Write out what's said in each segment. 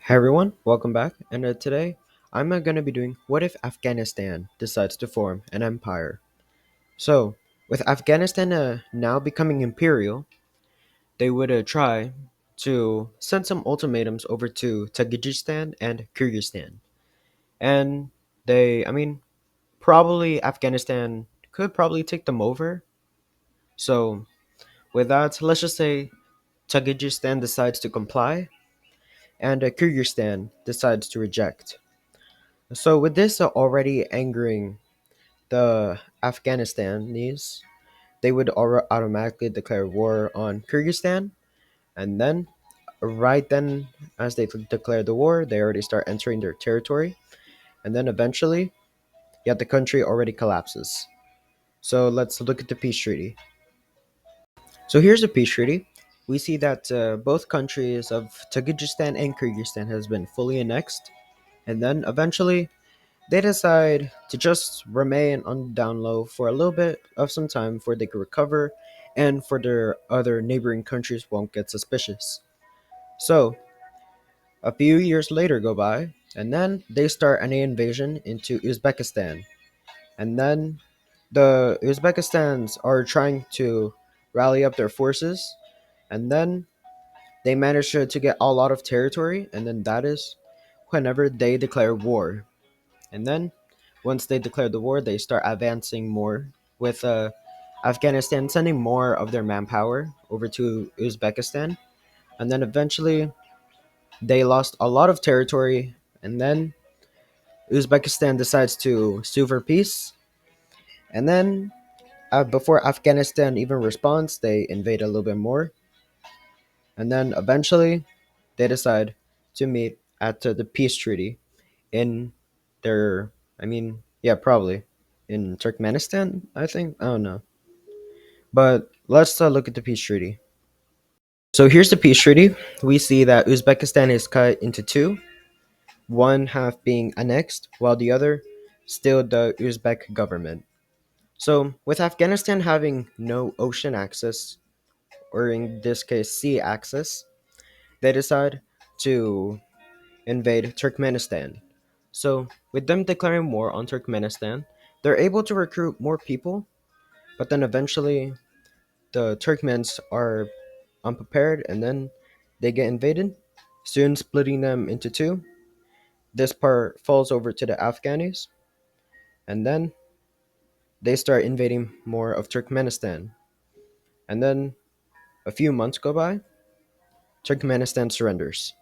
Hey everyone, welcome back. And today I'm going to be doing what if Afghanistan decides to form an empire. So, with Afghanistan now becoming imperial, they would try to send some ultimatums over to Tajikistan and Kyrgyzstan. And probably Afghanistan could probably take them over. So, with that, let's just say Tajikistan decides to comply and Kyrgyzstan decides to reject. So, with this already angering the Afghanistanis, they would automatically declare war on Kyrgyzstan, and then, right then, as they declare the war, they already start entering their territory, and then eventually, yeah, the country already collapses. So, let's look at the peace treaty. So, here's the peace treaty. We see that both countries of Tajikistan and Kyrgyzstan has been fully annexed, and then eventually they decide to just remain on the down low for a little bit of some time before they can recover and for their other neighboring countries won't get suspicious. So, a few years later go by, and then they start an invasion into Uzbekistan. And then the Uzbekistans are trying to rally up their forces, and then they manage to get a lot of territory, and then that is whenever they declare war. And then once they declare the war, they start advancing more with Afghanistan sending more of their manpower over to Uzbekistan. And then eventually they lost a lot of territory. And then Uzbekistan decides to sue for peace. And then before Afghanistan even responds, they invade a little bit more. And then eventually they decide to meet at the peace treaty in their, yeah, probably in Turkmenistan, I think. I don't know. But let's look at the peace treaty. So here's the peace treaty. We see that Uzbekistan is cut into two, one half being annexed, while the other still the Uzbek government. So with Afghanistan having no ocean access, or in this case, sea access, they decide to invade Turkmenistan. So with them declaring war on Turkmenistan, they're able to recruit more people, but then eventually the Turkmens are unprepared and then they get invaded, soon splitting them into two. This part falls over to the Afghanis, and then they start invading more of Turkmenistan. And then a few months go by, Turkmenistan surrenders.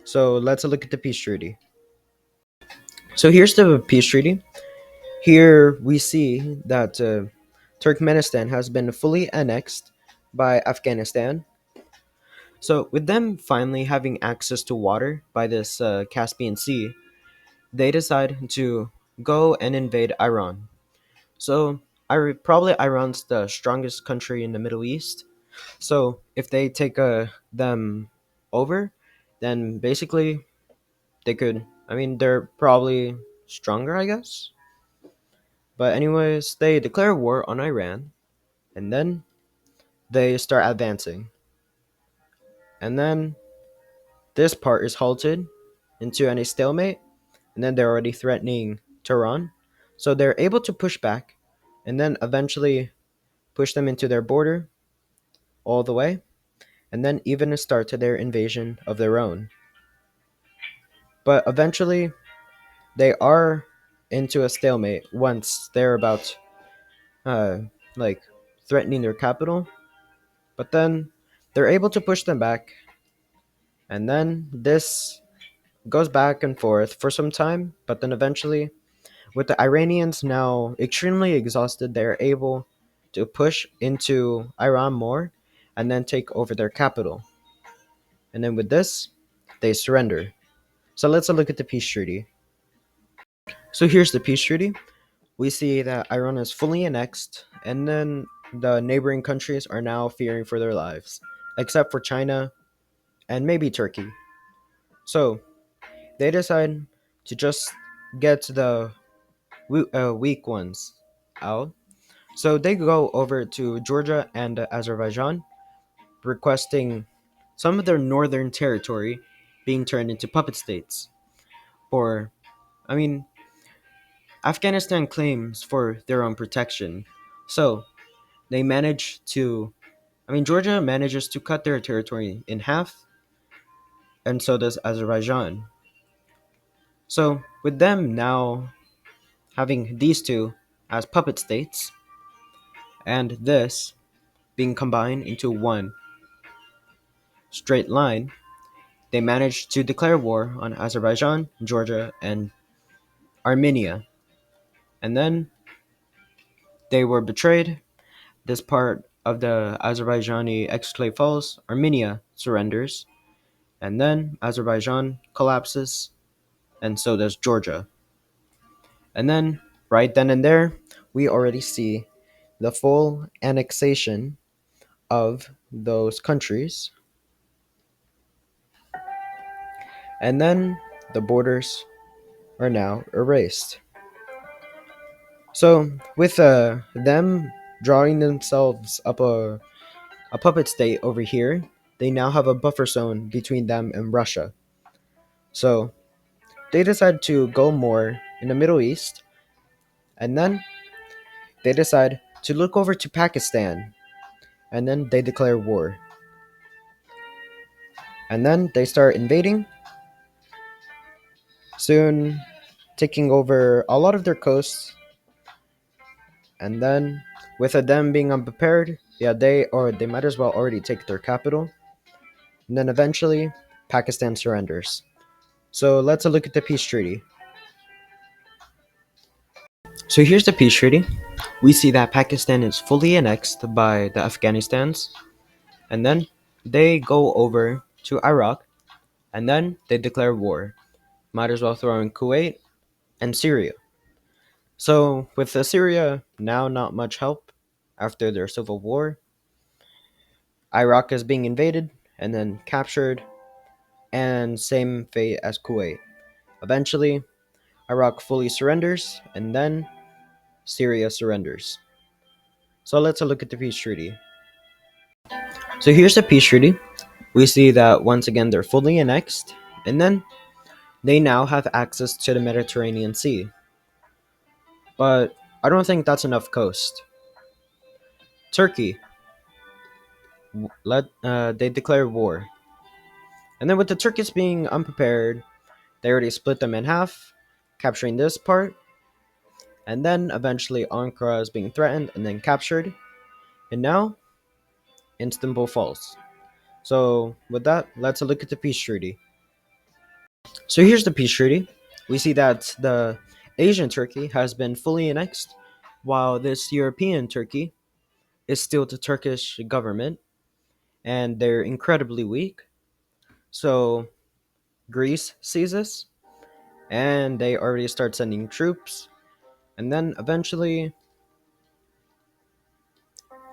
So let's look at the peace treaty. So here's the peace treaty. Here we see that Turkmenistan has been fully annexed by Afghanistan. So, with them finally having access to water by this Caspian Sea, they decide to go and invade Iran. So, probably Iran's the strongest country in the Middle East. So, if they take them over, then basically they could. They're probably stronger, I guess. But anyways, they declare war on Iran, and then they start advancing. And then this part is halted into any stalemate, and then they're already threatening Tehran. So they're able to push back and then eventually push them into their border all the way, and then even start to their invasion of their own. But eventually they are into a stalemate once they're about uh like threatening their capital, but then they're able to push them back, and then this goes back and forth for some time, but then eventually, with the Iranians now extremely exhausted, they're able to push into Iran more and then take over their capital. And then with this, they surrender. So let's look at the peace treaty. So here's the peace treaty. We see that Iran is fully annexed, and then the neighboring countries are now fearing for their lives, except for China and maybe Turkey. So they decide to just get the weak ones out. So they go over to Georgia and Azerbaijan, requesting some of their northern territory being turned into puppet states. For, I mean, Afghanistan claims for their own protection. So they manage to, Georgia manages to cut their territory in half, and so does Azerbaijan. So with them now having these two as puppet states, and this being combined into one straight line, they managed to declare war on Azerbaijan, Georgia, and Armenia. And then they were betrayed. This part of the Azerbaijani exclave falls, Armenia surrenders, and then Azerbaijan collapses, and so does Georgia. And then, right then and there, we already see the full annexation of those countries, and then the borders are now erased. So, with them drawing themselves up a puppet state over here, they now have a buffer zone between them and Russia. So, they decide to go more in the Middle East, and then they decide to look over to Pakistan, and then they declare war. And then they start invading, soon taking over a lot of their coasts, and then with them being unprepared, yeah, they might as well already take their capital. And then eventually Pakistan surrenders. So let's look at the peace treaty. So here's the peace treaty. We see that Pakistan is fully annexed by the Afghanistans, and then they go over to Iraq, and then they declare war. Might as well throw in Kuwait and Syria. So with Syria now not much help after their civil war, Iraq is being invaded and then captured, and same fate as Kuwait. Eventually, Iraq fully surrenders, and then Syria surrenders. So let's look at the peace treaty. So here's the peace treaty. We see that once again they're fully annexed, and then they now have access to the Mediterranean Sea. But I don't think that's enough coast. Turkey, they declare war, and then with the Turkish being unprepared, they already split them in half, capturing this part, and then eventually Ankara is being threatened and then captured, and now Istanbul falls. So with that, let's look at the peace treaty. So here's the peace treaty. We see that the Asian Turkey has been fully annexed, while this European Turkey is still the Turkish government, and they're incredibly weak. So Greece sees this, and they already start sending troops, and then eventually,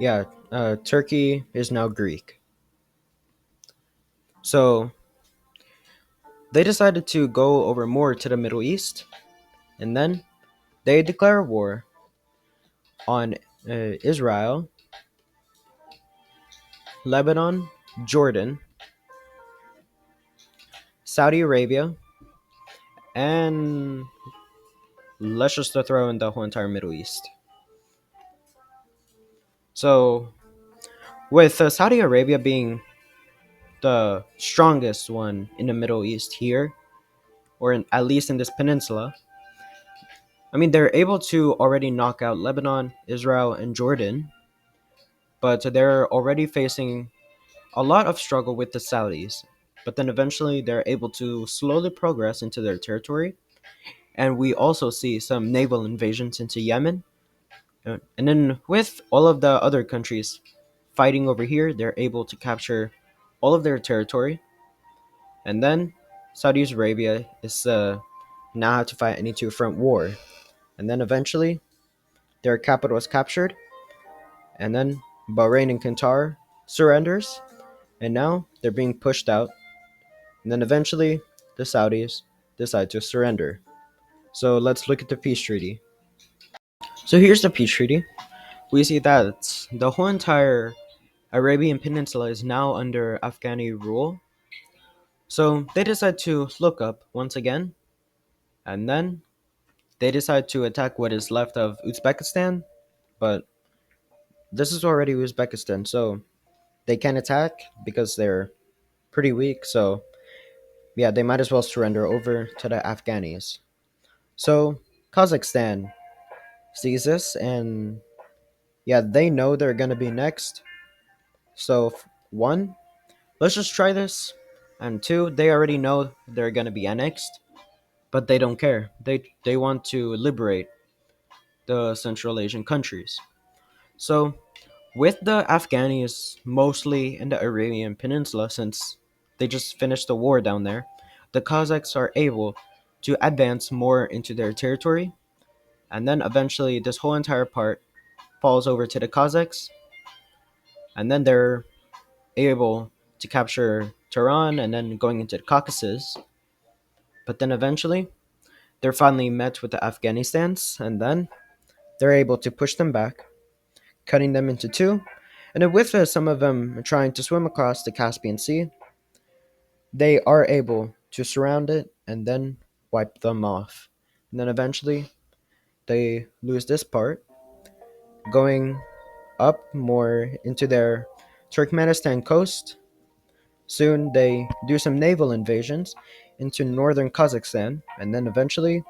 yeah, Turkey is now Greek. So they decided to go over more to the Middle East, and then they declare war on Israel, Lebanon, Jordan, Saudi Arabia, and let's just throw in the whole entire Middle East. So, with Saudi Arabia being the strongest one in the Middle East here, or at least in this peninsula, they're able to already knock out Lebanon, Israel, and Jordan, but they're already facing a lot of struggle with the Saudis. But then eventually they're able to slowly progress into their territory. And we also see some naval invasions into Yemen. And then with all of the other countries fighting over here, they're able to capture all of their territory. And then Saudi Arabia is now have to fight an two-front war. And then eventually their capital is captured. And then Bahrain and Qatar surrenders. And now they're being pushed out. And then eventually the Saudis decide to surrender. So let's look at the peace treaty. So here's the peace treaty. We see that the whole entire Arabian Peninsula is now under Afghani rule, So they decide to look up once again, and then they decide to attack what is left of Uzbekistan, but this is already Uzbekistan, so they can't attack because they're pretty weak. So yeah, they might as well surrender over to the Afghanis. So Kazakhstan sees this, and yeah, they know they're gonna be next. So one, let's just try this, and two, they already know they're gonna be annexed, but they don't care. They want to liberate the Central Asian countries. So with the Afghanis mostly in the Arabian Peninsula, since they just finished the war down there, the Kazakhs are able to advance more into their territory, and then eventually this whole entire part falls over to the Kazakhs, and then they're able to capture Tehran and then going into the Caucasus. But then eventually, they're finally met with the Afghanistans, and then they're able to push them back, cutting them into two. And then with some of them trying to swim across the Caspian Sea, they are able to surround it and then wipe them off. And then eventually, they lose this part, going up more into their Turkmenistan coast. Soon, they do some naval invasions into northern Kazakhstan, and then eventually,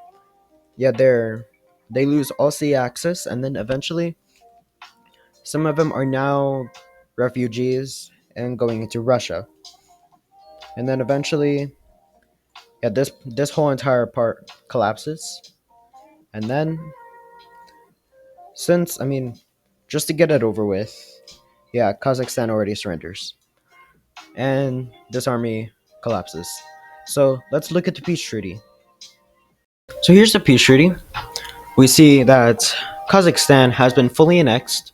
yeah, they lose all sea access, and then eventually, some of them are now refugees and going into Russia, and then eventually, yeah, this whole entire part collapses, and then since I mean, just to get it over with, yeah, Kazakhstan already surrenders, and this army collapses. So let's look at the peace treaty. So here's the peace treaty. We see that Kazakhstan has been fully annexed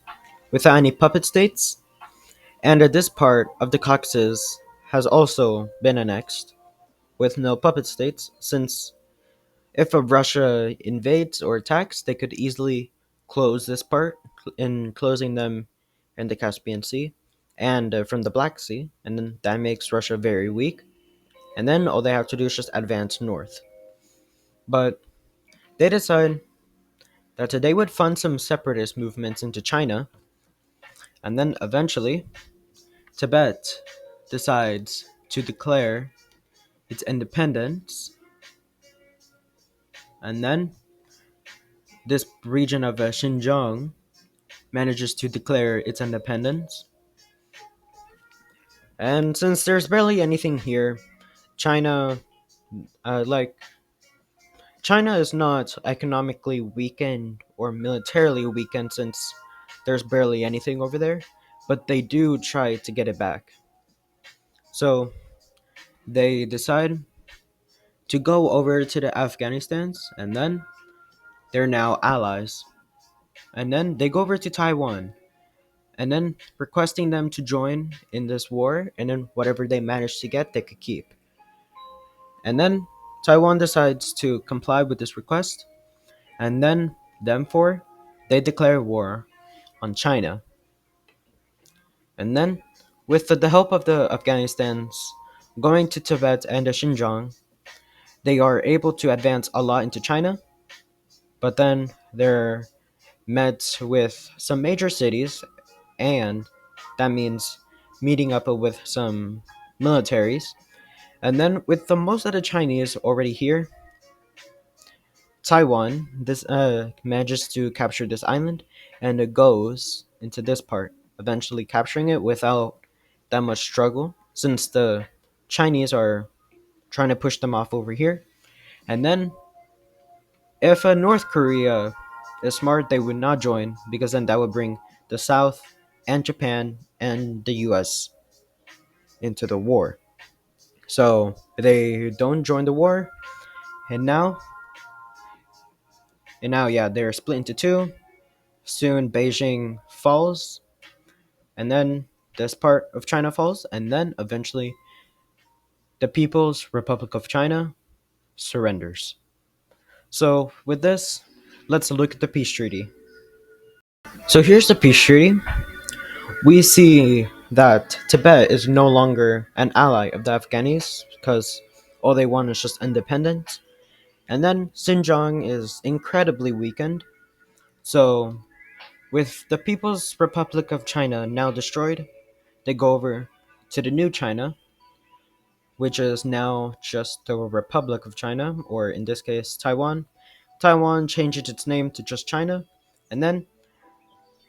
without any puppet states, and that this part of the Caucasus has also been annexed with no puppet states, since if a Russia invades or attacks, they could easily close this part in closing them in the Caspian Sea and from the Black Sea, and then that makes Russia very weak. And then all they have to do is just advance north. But they decide that they would fund some separatist movements into China, and then eventually Tibet decides to declare its independence, and then this region of Xinjiang manages to declare its independence. And since there's barely anything here, China, like, China is not economically weakened or militarily weakened since there's barely anything over there, but they do try to get it back. So they decide to go over to the Afghanistans, and then they're now allies. And then they go over to Taiwan, and then requesting them to join in this war, and then whatever they manage to get, they could keep. And then Taiwan decides to comply with this request, and then them four, they declare war on China. And then, with the help of the Afghanistans going to Tibet and Xinjiang, they are able to advance a lot into China, but then they're met with some major cities, and that means meeting up with some militaries. And then, with the most of the Chinese already here, Taiwan this manages to capture this island and it goes into this part, eventually capturing it without that much struggle, since the Chinese are trying to push them off over here. And then, if North Korea is smart, they would not join because then that would bring the South and Japan and the U.S. into the war. So they don't join the war, and now, yeah, they're split into two. Soon Beijing falls, and then this part of China falls, and then eventually the People's Republic of China surrenders. So, with this, let's look at the peace treaty. So, here's the peace treaty. We see that Tibet is no longer an ally of the Afghanis because all they want is just independence. And then Xinjiang is incredibly weakened. So, with the People's Republic of China now destroyed, they go over to the new China, which is now just the Republic of China, or in this case, Taiwan. Taiwan changes its name to just China, and then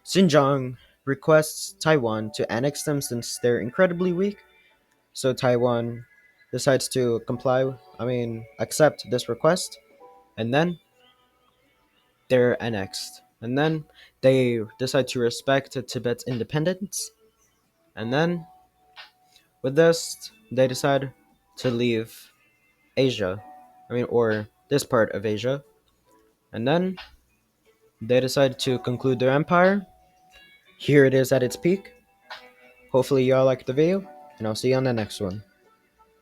Xinjiang requests Taiwan to annex them since they're incredibly weak. So Taiwan decides to accept this request, and then they're annexed. And then they decide to respect Tibet's independence, and then with this, they decide to leave Asia. Or this part of Asia. And then they decide to conclude their empire. Here it is at its peak. Hopefully, y'all liked the video, and I'll see you on the next one.